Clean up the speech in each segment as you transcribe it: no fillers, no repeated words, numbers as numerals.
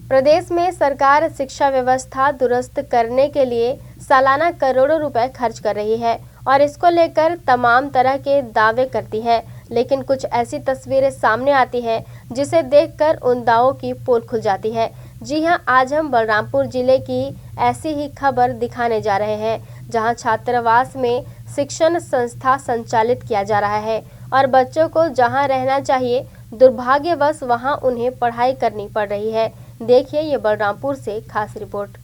प्रदेश में सरकार शिक्षा व्यवस्था दुरुस्त करने के लिए सालाना करोड़ों रुपए खर्च कर रही है और इसको लेकर तमाम तरह के दावे करती है, लेकिन कुछ ऐसी तस्वीरें सामने आती हैं जिसे देखकर उन दावों की पोल खुल जाती है। जी हां, आज हम बलरामपुर जिले की ऐसी ही खबर दिखाने जा रहे हैं, जहां छात्रावास में शिक्षण संस्था संचालित किया जा रहा है और बच्चों को जहां रहना चाहिए, दुर्भाग्यवश वहां उन्हें पढ़ाई करनी पड़ रही है। देखिए ये बलरामपुर से खास रिपोर्ट।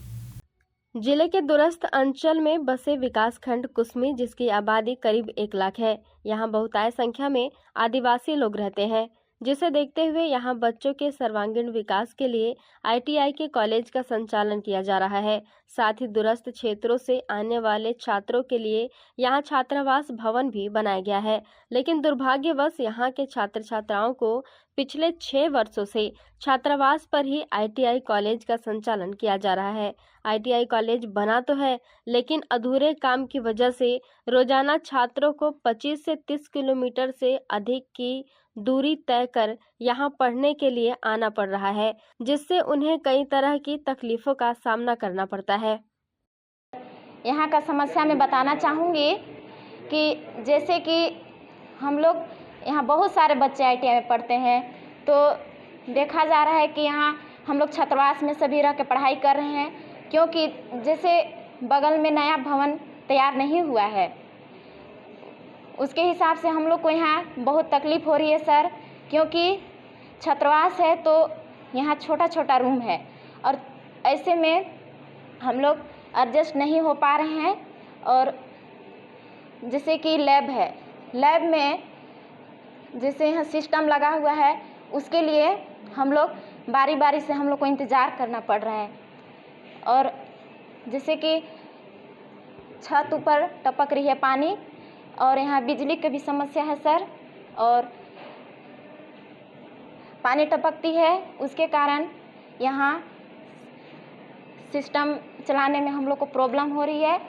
जिले के दूरस्थ अंचल में बसे विकासखंड कुसमी, जिसकी आबादी करीब 1 लाख है। यहाँ बहुतायत संख्या में आदिवासी लोग रहते हैं, जिसे देखते हुए यहाँ बच्चों के सर्वांगीण विकास के लिए ITI के कॉलेज का संचालन किया जा रहा है। साथ ही दूरस्थ क्षेत्रों से आने वाले छात्रों के लिए यहाँ छात्रावास भवन भी बनाया गया है, लेकिन दुर्भाग्यवश यहाँ के छात्र छात्राओं को पिछले 6 वर्षों से छात्रावास पर ही ITI कॉलेज का संचालन किया जा रहा है। ITI कॉलेज बना तो है, लेकिन अधूरे काम की वजह से रोजाना छात्रों को 25 से 30 किलोमीटर से अधिक की दूरी तय कर यहाँ पढ़ने के लिए आना पड़ रहा है, जिससे उन्हें कई तरह की तकलीफों का सामना करना पड़ता है। यहाँ का समस्या मैं बताना चाहूँगी कि जैसे कि हम लोग यहाँ बहुत सारे बच्चे ITI में पढ़ते हैं, तो देखा जा रहा है कि यहाँ हम लोग छात्रावास में सभी रह के पढ़ाई कर रहे हैं, क्योंकि जैसे बगल में नया भवन तैयार नहीं हुआ है, उसके हिसाब से हम लोग को यहाँ बहुत तकलीफ़ हो रही है सर। क्योंकि छात्रावास है तो यहाँ छोटा छोटा रूम है और ऐसे में हम लोग एडजस्ट नहीं हो पा रहे हैं। और जैसे कि लैब है, लैब में जैसे यहाँ सिस्टम लगा हुआ है, उसके लिए हम लोग बारी बारी से हम लोग को इंतज़ार करना पड़ रहा है। और जैसे कि छत ऊपर टपक रही है पानी, और यहाँ बिजली की भी समस्या है सर, और पानी टपकती है, उसके कारण यहाँ सिस्टम चलाने में हम लोग को प्रॉब्लम हो रही है।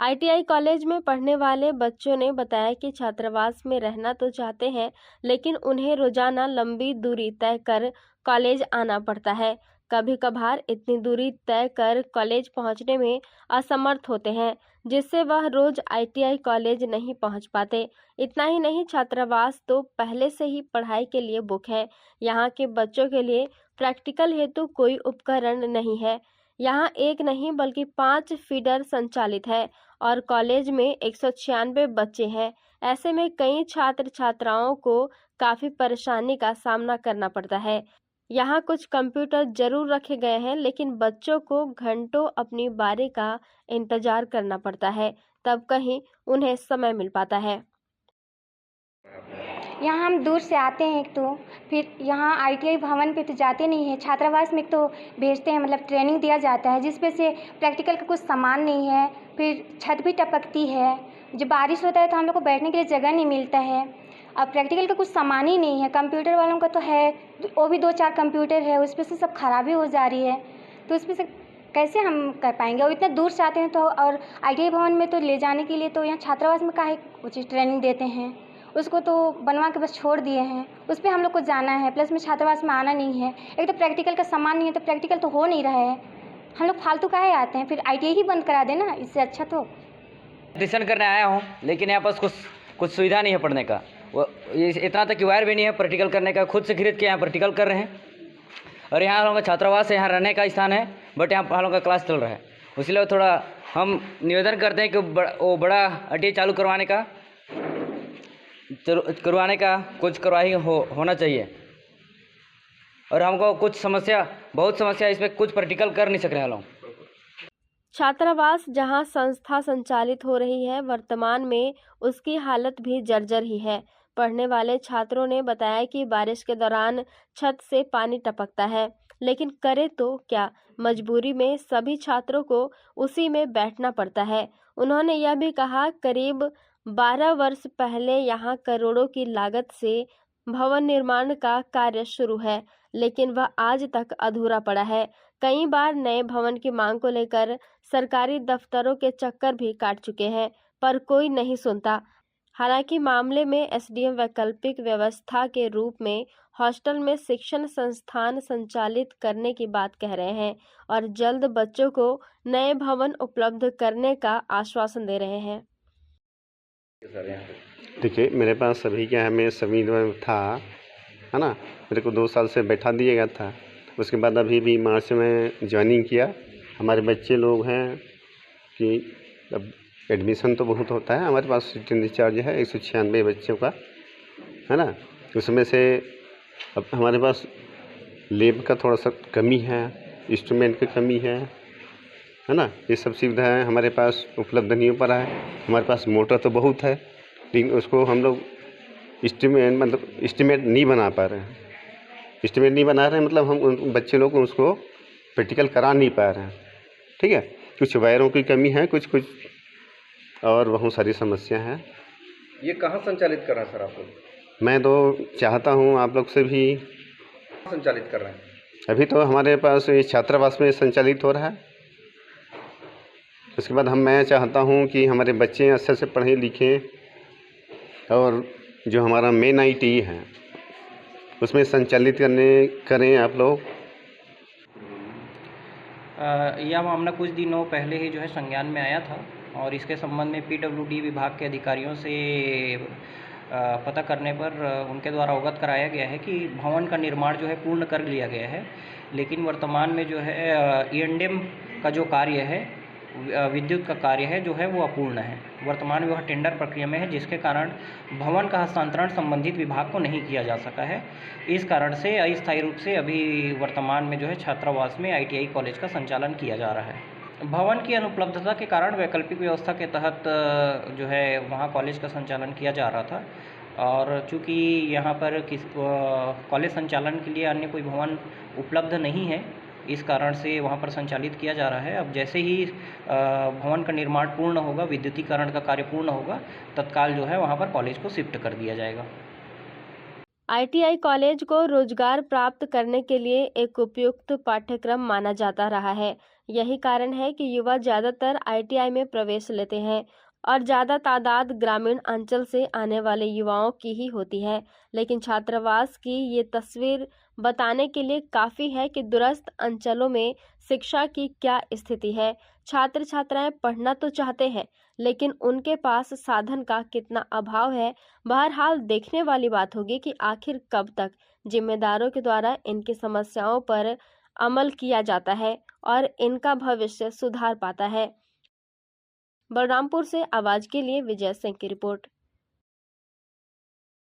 ITI कॉलेज में पढ़ने वाले बच्चों ने बताया कि छात्रावास में रहना तो चाहते हैं, लेकिन उन्हें रोजाना लंबी दूरी तय कर कॉलेज आना पड़ता है। कभी कभार इतनी दूरी तय कर कॉलेज पहुंचने में असमर्थ होते हैं, जिससे वह रोज ITI कॉलेज नहीं पहुंच पाते। इतना ही नहीं, छात्रावास तो पहले से ही पढ़ाई के लिए बुक है। यहाँ के बच्चों के लिए प्रैक्टिकल हेतु कोई उपकरण नहीं है। यहाँ एक नहीं बल्कि 5 फीडर संचालित है और कॉलेज में 196 बच्चे हैं। ऐसे में कई छात्र छात्राओं को काफ़ी परेशानी का सामना करना पड़ता है। यहाँ कुछ कंप्यूटर जरूर रखे गए हैं, लेकिन बच्चों को घंटों अपनी बारी का इंतजार करना पड़ता है, तब कहीं उन्हें समय मिल पाता है। यहाँ हम दूर से आते हैं, एक तो फिर यहाँ ITI भवन पे तो जाते नहीं हैं, छात्रावास में तो भेजते हैं, मतलब ट्रेनिंग दिया जाता है, जिस पे से प्रैक्टिकल का कुछ सामान नहीं है। फिर छत भी टपकती है, जब बारिश होता है तो हम लोग को बैठने के लिए जगह नहीं मिलता है। अब प्रैक्टिकल का कुछ सामान ही नहीं है। कंप्यूटर वालों का तो है, वो भी 2-4 कंप्यूटर है, उस पर से सब खराबी हो जा रही है, तो उस पर से कैसे हम कर पाएंगे। और इतना दूर से आते हैं तो, और ITI भवन में तो ले जाने के लिए तो यहाँ छात्रावास में काहे कुछ ट्रेनिंग देते हैं, उसको तो बनवा के बस छोड़ दिए हैं। उस पर हम लोग को जाना है, प्लस में छात्रावास में आना नहीं है। एक तो प्रैक्टिकल का सामान नहीं है, तो प्रैक्टिकल तो हो नहीं रहा है, हम लोग फालतू काहे आते हैं। फिर ITI ही बंद करा देना, इससे अच्छा तो। एडमिशन करने आया हूँ, लेकिन यहाँ पास कुछ सुविधा नहीं है पढ़ने का। वो इतना तक कि वायर भी नहीं है प्रैक्टिकल करने का। खुद से खरीद के यहाँ प्रैक्टिकल कर रहे हैं। और यहाँ हम लोग का छात्रावास है, यहाँ रहने का स्थान है, बट यहाँ हम लोग का क्लास चल रहा है। इसलिए थोड़ा हम निवेदन करते हैं कि वो बड़ा ITI चालू करवाने का कुछ करवाई होना चाहिए। और हमको बहुत समस्या इसमें कुछ प्रैक्टिकल कर नहीं सक रहे हैं लोग। छात्रावास जहां संस्था संचालित हो रही है, वर्तमान में उसकी हालत भी जर्जर ही है। पढ़ने वाले छात्रों ने बताया कि बारिश के दौरान छत से पानी टपकता है, लेकिन करे तो क्या, मजबूरी में सभी छात्रों को उसी में बैठना पड़ता है। उन्होंने यह भी कहा, करीब 12 वर्ष पहले यहाँ करोड़ों की लागत से भवन निर्माण का कार्य शुरू है, लेकिन वह आज तक अधूरा पड़ा है। कई बार नए भवन की मांग को लेकर सरकारी दफ्तरों के चक्कर भी काट चुके हैं, पर कोई नहीं सुनता। हालांकि मामले में एसडीएम वैकल्पिक व्यवस्था के रूप में हॉस्टल में शिक्षण संस्थान संचालित करने की बात कह रहे हैं और जल्द बच्चों को नए भवन उपलब्ध करने का आश्वासन दे रहे हैं। देखिए, मेरे पास सभी क्या है, मैं सभी था, है ना, मेरे को 2 साल से बैठा दिया गया था। उसके बाद अभी भी मार्च में ज्वाइनिंग किया। हमारे बच्चे लोग हैं कि अब एडमिशन तो बहुत होता है, हमारे पास सीटिंग रिचार्ज है 196 बच्चों का, है ना। उसमें से अब हमारे पास लैब का थोड़ा सा कमी है, इंस्ट्रूमेंट की कमी है ना। ये सब सुविधाएं हमारे पास उपलब्ध नहीं हो पा रहा है। हमारे पास मोटर तो बहुत है, लेकिन उसको हम लोग एस्टिमेट नहीं बना पा रहे हैं। एस्टिमेट नहीं बना रहे हैं मतलब हम उन बच्चे लोग को उसको प्रैक्टिकल करा नहीं पा रहे हैं। ठीक है, कुछ वायरों की कमी है, कुछ और बहुत सारी समस्या हैं। ये कहाँ संचालित कर रहे हैं सर आप लोग? मैं तो चाहता हूँ आप लोग से भी संचालित कर रहे हैं? अभी तो हमारे पास ये छात्रावास में संचालित हो रहा है। उसके बाद मैं चाहता हूँ कि हमारे बच्चे अच्छे से पढ़ें लिखें और जो हमारा मेन आईटी है उसमें संचालित करें आप लोग। यह मामला कुछ दिनों पहले ही जो है संज्ञान में आया था और इसके संबंध में पीडब्ल्यूडी विभाग के अधिकारियों से पता करने पर उनके द्वारा अवगत कराया गया है कि भवन का निर्माण जो है पूर्ण कर लिया गया है, लेकिन वर्तमान में जो है ईएनडीएम का जो कार्य है, विद्युत का कार्य है जो है वो अपूर्ण है। वर्तमान में वह टेंडर प्रक्रिया में है, जिसके कारण भवन का हस्तांतरण संबंधित विभाग को नहीं किया जा सका है। इस कारण से अस्थायी रूप से अभी वर्तमान में जो है छात्रावास में आईटीआई कॉलेज का संचालन किया जा रहा है। भवन की अनुपलब्धता के कारण वैकल्पिक व्यवस्था के तहत जो है वहाँ कॉलेज का संचालन किया जा रहा था और चूँकि यहाँ पर कॉलेज संचालन के लिए अन्य कोई भवन उपलब्ध नहीं है, इस कारण से वहाँ पर संचालित किया जा रहा है। अब जैसे ही भवन का निर्माण पूर्ण होगा, विद्युतीकरण का कार्य पूर्ण होगा, तत्काल जो है वहाँ पर कॉलेज को शिफ्ट कर दिया जाएगा। आईटीआई कॉलेज को रोजगार प्राप्त करने के लिए एक उपयुक्त पाठ्यक्रम माना जाता रहा है। यही कारण है कि युवा ज़्यादातर आईटीआई में प्रवेश लेते हैं और ज़्यादा तादाद ग्रामीण अंचल से आने वाले युवाओं की ही होती है। लेकिन छात्रावास की ये तस्वीर बताने के लिए काफ़ी है कि दूरस्थ अंचलों में शिक्षा की क्या स्थिति है। छात्र छात्राएं पढ़ना तो चाहते हैं, लेकिन उनके पास साधन का कितना अभाव है। बहरहाल देखने वाली बात होगी कि आखिर कब तक जिम्मेदारों के द्वारा इनकी समस्याओं पर अमल किया जाता है और इनका भविष्य सुधार पाता है। बलरामपुर से आवाज के लिए विजय सिंह की रिपोर्ट।